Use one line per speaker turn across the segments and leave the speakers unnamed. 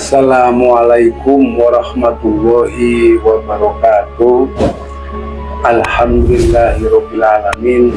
Assalamualaikum warahmatullahi wabarakatuh. Alhamdulillahirrabbilalamin.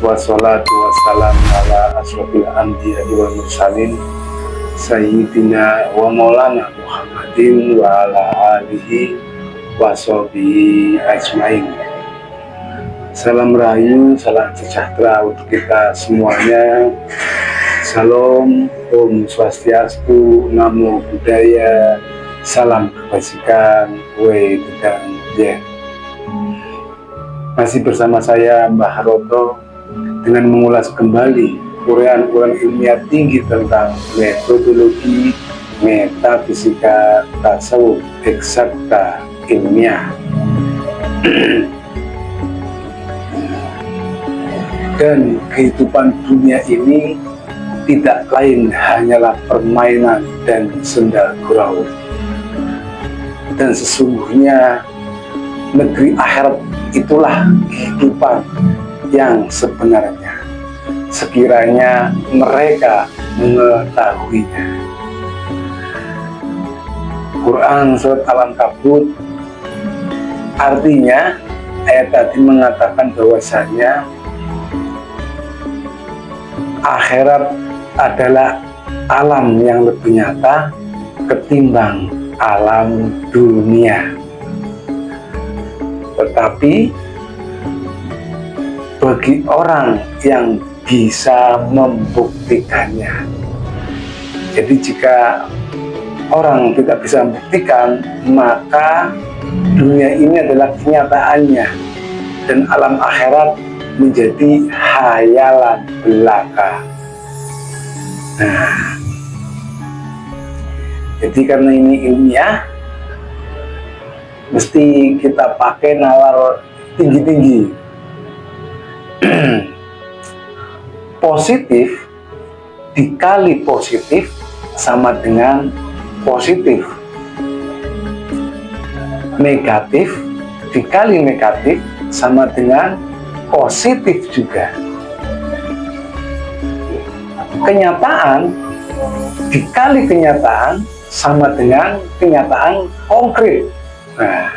Wassalatu wassalamu ala asrofil anbiya'i wal mursalin Sayyidina wa maulana Muhammadin wa ala alihi wa sahbihi ajmain. Salam rahayu, salam sejahtera untuk kita semuanya. Salam, Om Swastiastu, Namo Buddhaya, salam kebajikan, Wedang Yen. Masih bersama saya Mbah Haroto dengan mengulas kembali uraian-uraian ilmiah tinggi tentang metodologi metafisika tasawuf eksakta ilmiah. Dan kehidupan dunia ini tidak lain hanyalah permainan dan senda gurau. Dan sesungguhnya negeri akhirat itulah kehidupan yang sebenarnya, sekiranya mereka mengetahuinya. Quran surat Al-Ankabut artinya ayat tadi mengatakan bahwasanya akhirat adalah alam yang lebih nyata ketimbang alam dunia. Tetapi bagi orang yang bisa membuktikannya, jadi jika orang tidak bisa membuktikan, maka dunia ini adalah kenyataannya dan alam akhirat menjadi hayalan belaka. Nah, jadi karena ini ilmiah, mesti kita pakai nalar tinggi-tinggi. Positif dikali positif sama dengan positif. Negatif dikali negatif sama dengan positif juga. Kenyataan dikali kenyataan sama dengan kenyataan konkret. Nah,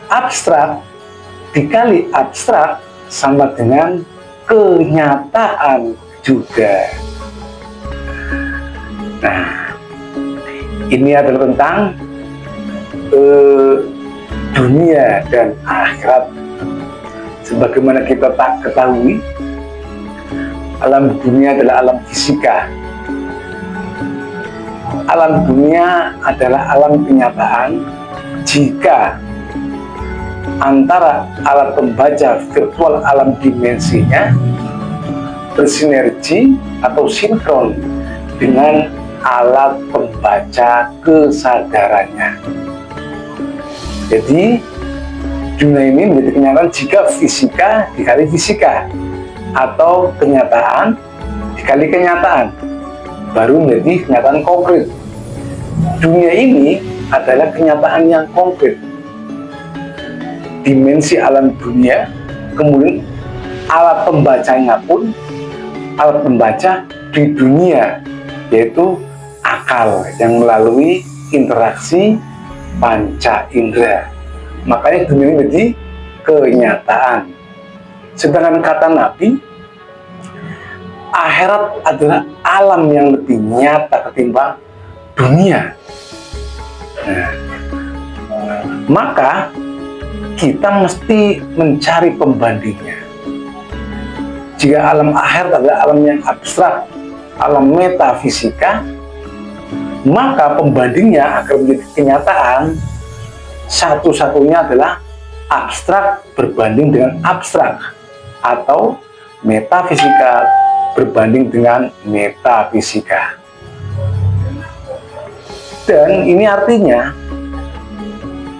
abstrak dikali abstrak sama dengan kenyataan juga. Nah, ini adalah tentang dunia dan akhirat. Sebagaimana kita tak ketahui, alam dunia adalah alam fisika. Alam dunia adalah alam kenyataan jika antara alat pembaca virtual alam dimensinya bersinergi atau sinkron dengan alat pembaca kesadarannya. Jadi dunia ini menjadi kenyataan jika fisika dikali fisika atau kenyataan dikali kenyataan baru menjadi kenyataan konkret. Dunia ini adalah kenyataan yang konkret, dimensi alam dunia, kemudian alat pembacanya pun alat pembaca di dunia, yaitu akal yang melalui interaksi panca indera. Makanya dunia ini menjadi kenyataan. Sedangkan kata Nabi, akhirat adalah alam yang lebih nyata ketimbang dunia. Nah, maka kita mesti mencari pembandingnya. Jika alam akhirat adalah alam yang abstrak, alam metafisika, maka pembandingnya agar menjadi kenyataan satu-satunya adalah abstrak berbanding dengan abstrak atau metafisika berbanding dengan metafisika. Dan ini artinya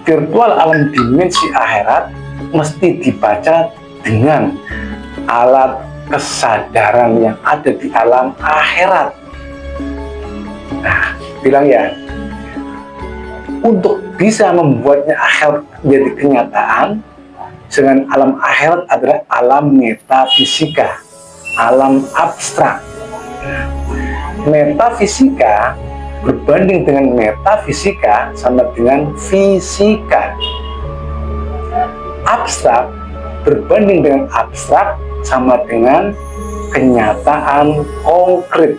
virtual alam dimensi akhirat mesti dibaca dengan alat kesadaran yang ada di alam akhirat. Nah, bilang ya, untuk bisa membuatnya akhirat menjadi kenyataan, dengan alam akhirat adalah alam metafisika, alam abstrak. Metafisika berbanding dengan metafisika sama dengan fisika. Abstrak berbanding dengan abstrak sama dengan kenyataan konkret.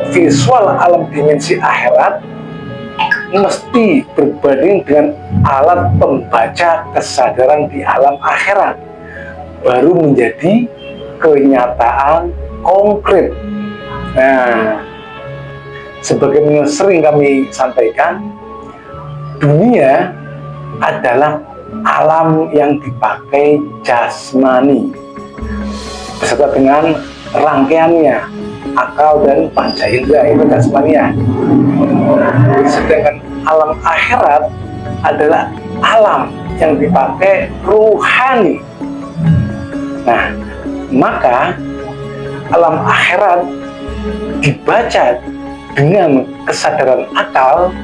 Visual alam dimensi akhirat mesti berbanding dengan alat pembaca kesadaran di alam akhirat, baru menjadi kenyataan konkret. Nah, sebagaimana sering kami sampaikan, dunia adalah alam yang dipakai jasmani beserta dengan rangkaiannya, akal dan panca indera, itu jasmania. Sedangkan alam akhirat adalah alam yang dipakai ruhani. Nah, maka alam akhirat dibaca dengan kesadaran akal,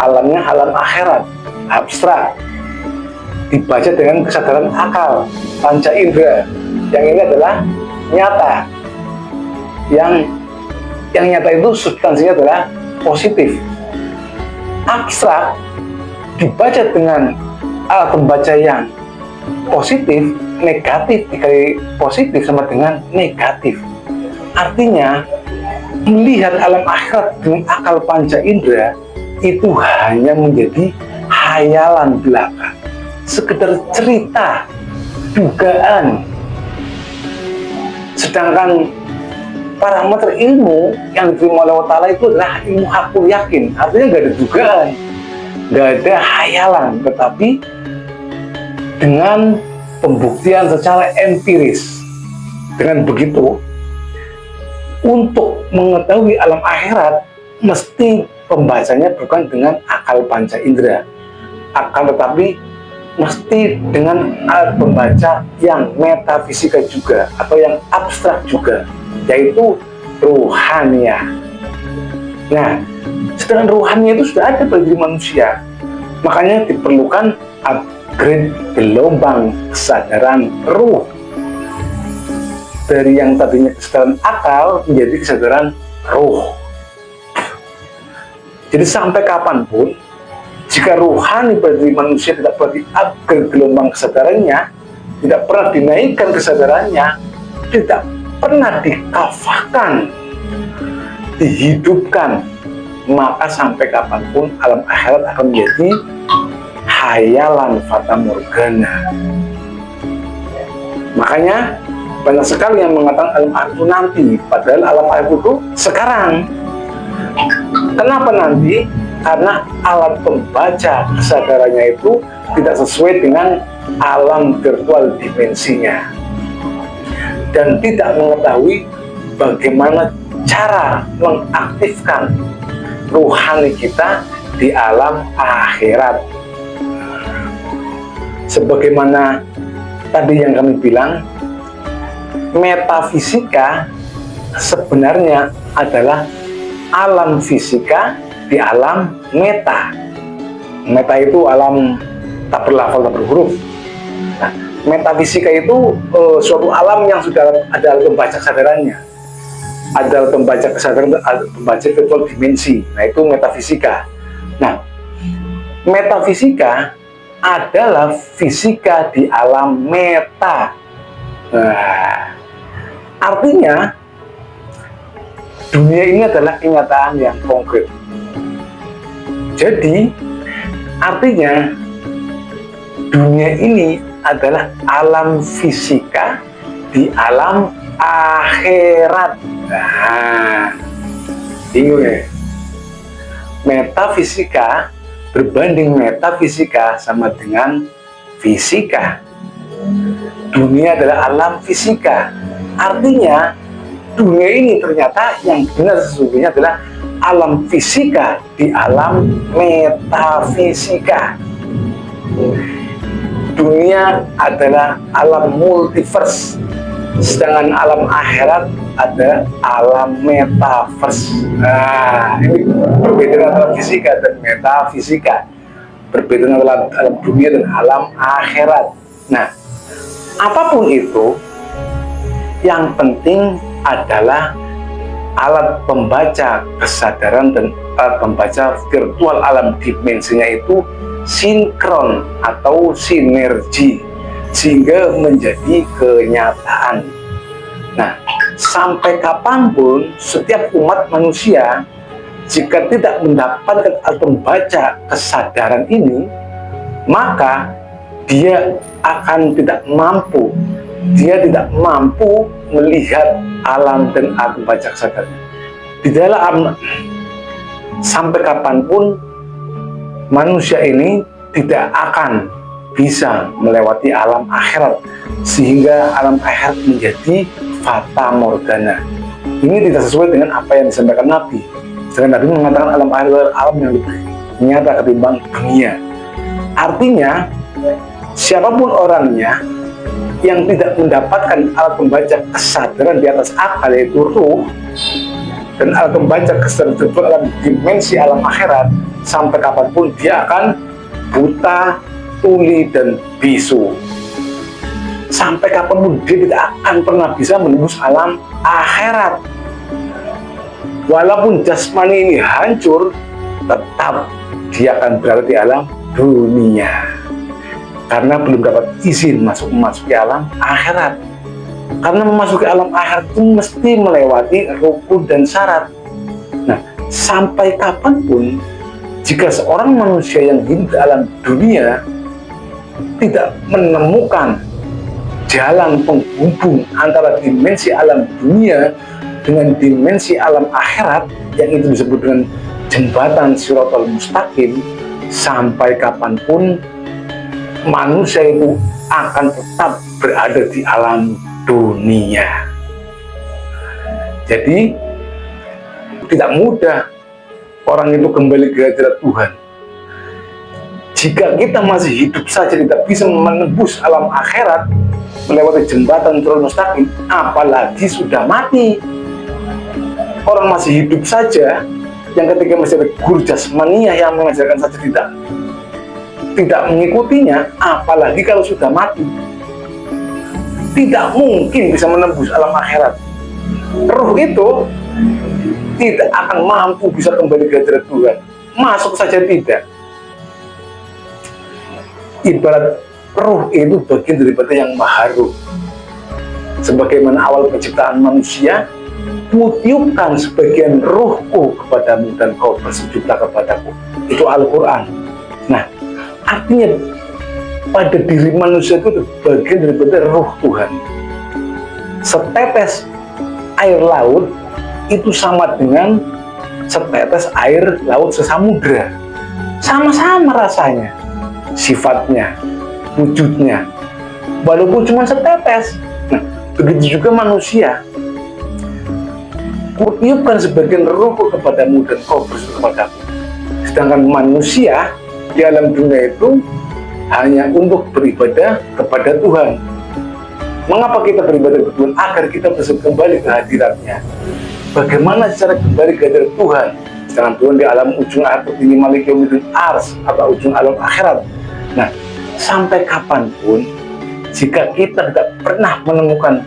alamnya alam akhirat abstrak, dibaca dengan kesadaran akal, panca indera, yang ini adalah nyata. Yang nyata itu substansinya adalah positif. Abstrak dibaca dengan alat pembaca yang positif, negatif dikali positif sama dengan negatif. Artinya, melihat alam akhirat dengan akal panca indera itu hanya menjadi hayalan belaka, sekedar cerita, dugaan. Sedangkan parameter ilmu yang diterima oleh Allah Ta'ala itu adalah ilmu hakul yakin. Artinya nggak ada dugaan, nggak ada hayalan, tetapi dengan pembuktian secara empiris. Dengan begitu, untuk mengetahui alam akhirat, mesti pembacanya bukan dengan akal panca indera, akan tetapi mesti dengan alat pembaca yang metafisika juga, atau yang abstrak juga, yaitu ruhania. Nah, sedangkan ruhania itu sudah ada pada diri manusia, makanya diperlukan upgrade gelombang kesadaran ruh dari yang tadinya kesadaran akal menjadi kesadaran ruh. Jadi sampai kapanpun, jika ruhani pada diri manusia tidak pernah di-upgrade gelombang kesadarannya, tidak pernah dinaikkan kesadarannya, tidak pernah dikafahkan, dihidupkan, maka sampai kapanpun alam akhirat akan menjadi hayalan fata morgana. Makanya banyak sekali yang mengatakan alam akhirat itu nanti, padahal alam akhirat itu sekarang. Kenapa nanti? Karena alat pembaca kesadarannya itu tidak sesuai dengan alam virtual dimensinya, dan tidak mengetahui bagaimana cara mengaktifkan ruhani kita di alam akhirat. Sebagaimana tadi yang kami bilang, metafisika sebenarnya adalah alam fisika di alam meta. Meta itu alam tak berlafal, tak berhuruf. Nah, metafisika itu suatu alam yang sudah ada alat pembaca kesadarannya, ada alat pembaca kesadaran, ada pembaca virtual dimensi. Nah, itu metafisika. Nah, metafisika adalah fisika di alam meta. Nah, artinya dunia ini adalah kenyataan yang konkret. Jadi, artinya dunia ini adalah alam fisika di alam akhirat. Nah, bingung ya? Metafisika berbanding metafisika sama dengan fisika. Dunia adalah alam fisika. Artinya, dunia ini ternyata yang benar sesungguhnya adalah alam fisika di alam metafisika. Dunia adalah alam multiverse, sedangkan alam akhirat ada alam metaverse. Nah, ini perbedaan antara fisika dan metafisika, perbedaan antara alam dunia dan alam akhirat. Nah, apapun itu, yang penting adalah alat pembaca kesadaran dan alat pembaca virtual alam dimensinya itu sinkron atau sinergi sehingga menjadi kenyataan. Nah, sampai kapanpun setiap umat manusia jika tidak mendapatkan alat pembaca kesadaran ini, maka dia akan tidak mampu melihat alam dan alat pembaca kesadaran. Di dalam sampai kapanpun manusia ini tidak akan bisa melewati alam akhirat, sehingga alam akhirat menjadi fata morgana. Ini tidak sesuai dengan apa yang disampaikan Nabi. Sedangkan Nabi mengatakan alam akhirat adalah alam yang lebih nyata ketimbang dunia. Artinya, siapapun orangnya yang tidak mendapatkan alat pembaca kesadaran di atas akal, yaitu ruh, dan alat pembaca kesadaran virtual alam dimensi alam akhirat, sampai kapanpun dia akan buta, tuli, dan bisu. Sampai kapanpun dia tidak akan pernah bisa menembus alam akhirat. Walaupun jasmani ini hancur, tetap dia akan berada di alam dunia, karena belum dapat izin memasuki alam akhirat. Karena memasuki alam akhirat itu mesti melewati rukun dan syarat. Nah, sampai kapanpun jika seorang manusia yang hidup di alam dunia tidak menemukan jalan penghubung antara dimensi alam dunia dengan dimensi alam akhirat, yang itu disebut dengan jembatan Shiratal Mustaqim, sampai kapanpun manusia itu akan tetap berada di alam dunia. Jadi tidak mudah orang itu kembali ke hadirat Tuhan. Jika kita masih hidup saja tidak bisa menembus alam akhirat melewati jembatan Shiratal Mustaqim, apalagi sudah mati. Orang masih hidup saja, yang ketika masih ada guru jasmania yang mengajarkan saja tidak mengikutinya, apalagi kalau sudah mati. Tidak mungkin bisa menembus alam akhirat. Ruh itu tidak akan mampu bisa kembali ke hadirat Tuhan. Masuk saja tidak. Ibarat ruh itu bagian daripada yang maha ruh. Sebagaimana awal penciptaan manusia, kutiupkan sebagian ruhku kepadamu dan kau bersujudlah kepadaku. Itu Al-Quran. Nah, artinya pada diri manusia itu bagian daripada ruh Tuhan. Setetes air laut itu sama dengan setetes air laut sesamudra. Sama-sama rasanya, sifatnya, wujudnya, walaupun cuma setetes. Nah, begitu juga manusia. Kutiupkan sebagian ruhku kepadamu dan kau bersujud kepadaku. Sedangkan manusia di alam dunia itu hanya untuk beribadah kepada Tuhan. Mengapa kita beribadah kepada Tuhan? Agar kita bisa kembali ke hadiratnya. Bagaimana cara kembali ke hadirat Tuhan? Sedangkan Tuhan di alam ujung akhirat ini Malik Yaumiddin Ars, atau ujung alam akhirat. Nah, sampai kapanpun jika kita tidak pernah menemukan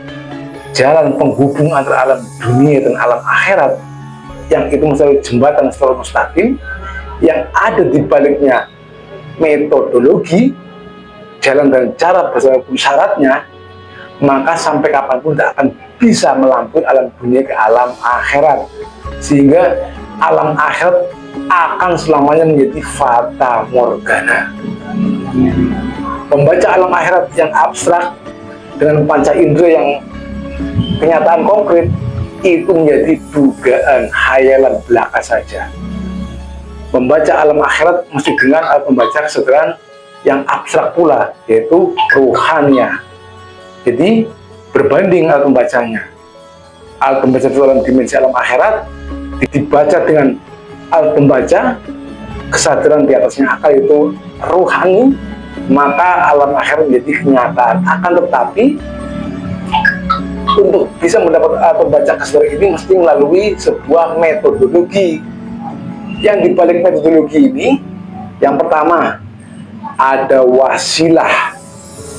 jalan penghubung antara alam dunia dan alam akhirat, yang itu misalnya jembatan Shiratal Mustaqim, yang ada di baliknya metodologi, jalan dan cara beserta syaratnya, maka sampai kapanpun tidak akan bisa melampaui alam dunia ke alam akhirat, sehingga alam akhirat akan selamanya menjadi fata morgana. Membaca alam akhirat yang abstrak dengan panca indera yang kenyataan konkret itu menjadi dugaan hayalan belaka saja. Membaca alam akhirat mesti dengan alat pembaca kesadaran yang abstrak pula, yaitu ruhannya. Jadi berbanding alat pembacanya. Alat pembaca dalam dimensi alam akhirat dibaca dengan alat pembaca kesadaran di atasnya akal, itu ruhani, maka alam akhirat menjadi kenyataan. Akan tetapi untuk bisa mendapat alat pembaca kesadaran ini mesti melalui sebuah metodologi. Yang dibalik metodologi ini, yang pertama ada wasilah,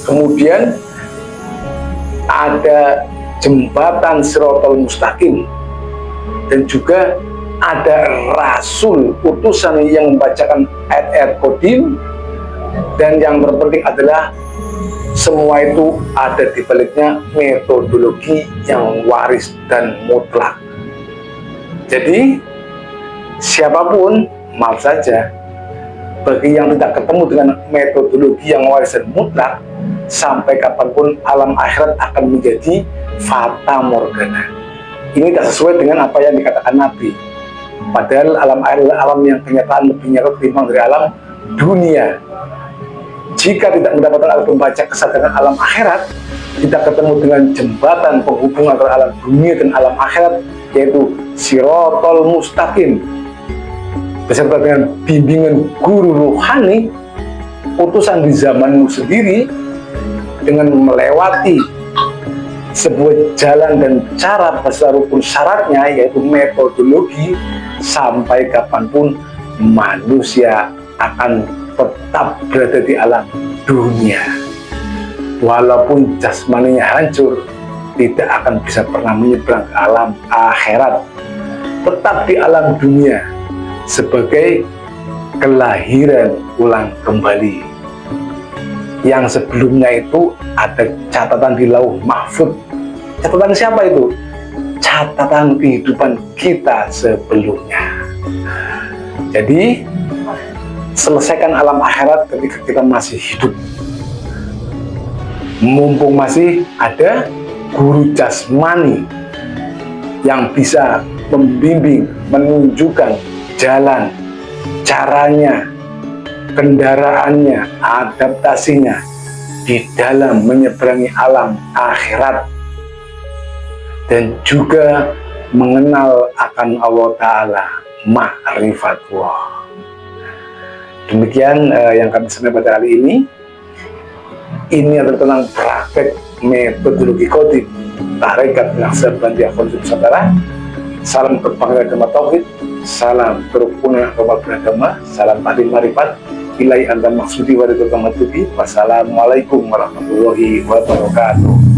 kemudian ada jembatan Shiratal Mustaqim, dan juga ada rasul utusan yang membacakan ayat-ayat qadim, dan yang terpenting adalah semua itu ada di baliknya metodologi yang waris dan mutlak. Jadi siapapun, maaf saja, bagi yang tidak ketemu dengan metodologi yang waris dan mutlak, sampai kapanpun alam akhirat akan menjadi fata morgana. Ini tidak sesuai dengan apa yang dikatakan Nabi. Padahal alam akhirat adalah alam yang kenyataan lebih nyata ketimbang dari alam dunia. Jika tidak mendapatkan alat pembaca kesadaran alam akhirat, kita ketemu dengan jembatan penghubung antara alam dunia dan alam akhirat, yaitu Sirotol Mustaqim, beserta dengan bimbingan guru rohani utusan di zamanmu sendiri, dengan melewati sebuah jalan dan cara beserta rukun syaratnya, yaitu metodologi, sampai kapanpun manusia akan tetap berada di alam dunia. Walaupun jasmaninya hancur, tidak akan bisa pernah menyeberang ke alam akhirat, tetap di alam dunia sebagai kelahiran ulang kembali. Yang sebelumnya itu ada catatan di Lauh Mahfud. Catatan siapa itu? Catatan kehidupan kita sebelumnya. Jadi selesaikan alam akhirat ketika kita masih hidup, mumpung masih ada guru jasmani yang bisa membimbing, menunjukkan jalan, caranya, kendaraannya, adaptasinya di dalam menyeberangi alam akhirat, dan juga mengenal akan Allah Ta'ala, ma'rifatullah. Demikian yang kami sampaikan pada hari ini. Ini adalah tentang praktek metodologi qadim Tarekat Naqsabandiyah Nusantara. Salam berbangsa agama tauhid, salam kerukunan agama beragama, salam taklim marifat, ilai anda maksudi wa ridho kamatubi. Wassalamualaikum warahmatullahi wabarakatuh.